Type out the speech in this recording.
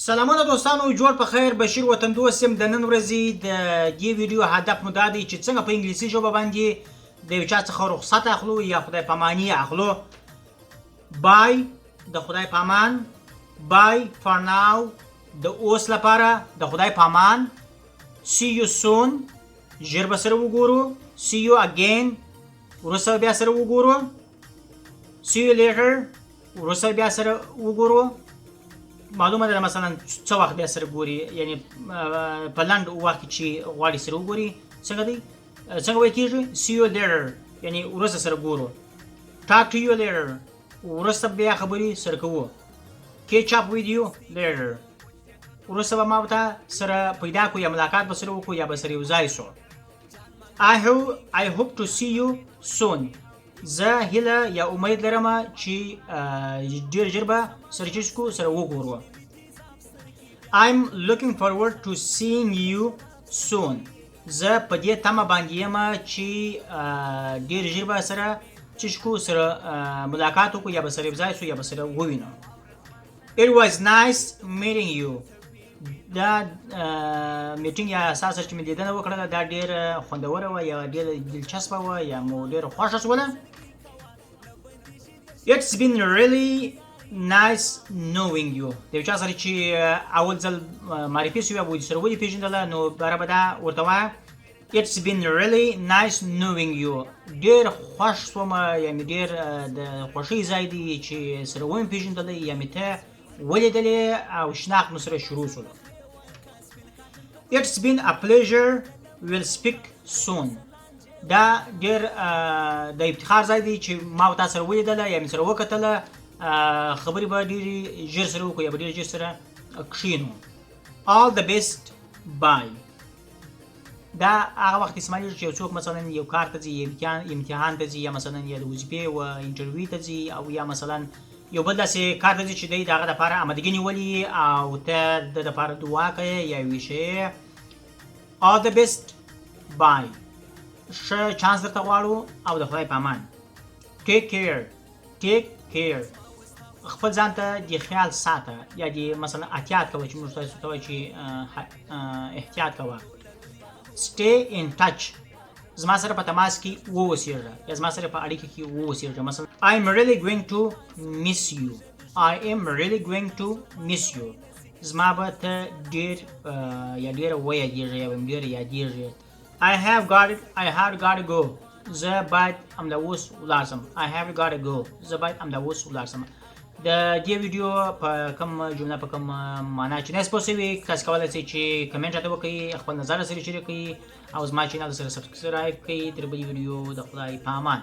سلامونه دوستانو، جوړ په خیر. بشیر وطندوست یم. د نن ورځې د دې ویډیو هدف مو دا دی چې څنګه په انګلیسي ژبه باندې د یو چا څخه رخصت اخلو یا خدای پامانی اخلو. بای د خدای پامان، بای فار ناو د اوس لپاره د خدای پامان. سی یو سون ژر به سره وګورو. سی یو اگین وروسته بیا سره وګورو. سی یو لیټر وروسته بیا سره وګورو. معلومه ده مثلا څه وخت بیا سره ګوري، یعنی په لنډ وخت کې چې غواړي سره وګوري. څنګه دی، څنګه وایي کېږي؟ سی یو لیټر یعنی وروسته سره ګورو. ټاک ټو یو لیټر وروسته بیا خبرې سره کوو. کیچ اپ وید یو لیټر وروسته به ما ورته سره پیدا کړو یا ملاقات به سره وکړو یا به سره یو ځای سو. I hope to see you soon. زه هیله یا امید لرم چې ډیر ژر به سره چیز کو سره وګورو. I'm looking forward to seeing you soon. زه په دې تمه باندې یم چې ډیر ژر به سره چیز کو سره ملاقات وکړو یا به سره یو ځای سو یا به سره ووینو. It was nice meeting you. دا میټینګ یا اساس چې مې لیدنه وکړه دا ډیر خوندوره وه یا ډیر دلچسپه وه یا مو ډیر خوښه شوله. It's been really nice knowing you. د یو چا سره چې اول ځل معرفي شوي یا سره ولې پېژندله نو باره به دا ورته وایه It's been really nice knowing you. ډیر خوښ شوم، یعنې ډیر د خوښۍ ځای دی چې سره ومې پېژندلی یا مې ته ولیدلې او شناخت مو سره شروع شول. It's been a pleasure. We'll speak soon. دا ډیر د افتخار ځای دی چې ما او تا سره ولیدله یا مې سره وکتله. خبرې به ډېرې ژر سره وکړو یا به ډېر ژر سره کښېنو. All the best. Bye. دا هغه وخت استعمالېږي چې یو څوک مثلا یو کار ته ځي، امتحان ته ځي یا مثلا یا د وظیفې و انټرویو ته ځي او یا مثلا یو بل داسې کار ته ځي چې دی د هغه دپاره امادګي نیولي او ته د دپاره دعا کوې یا یو شی. All the best. Bye. ښه چانس درته غواړو او د خدای په امان. Take care. Take care. خپل ځان ته د خیال ساته یا د مثلا احتیاط کوه چې موږ تاسو ته وایو چې احتیاط کوه. Stay in touch. زما سره په تماس کې واوسېږه یا زما سره په اړیکه کې واوسېږه. مثلا I'm really going to miss you. I am really going to miss you. زما به ته ډېر یا ډېره ویادېږې یا به مې ډېره یادېږې. I have got to go. زه باید همدا اوس ولاړ شم. I have got to go. زه باید همدا اوس ولاړ شم. د دې ویډیو په کوم جمله په کوم معنا چې نه پوه شوي تاسو کولی شئ چې کمنټ راته وکړئ، خپل نظر سره شریک کړئ او زما چینل سره سبسکرایب کړئ. تر بلې ویډیو د خدای په امان.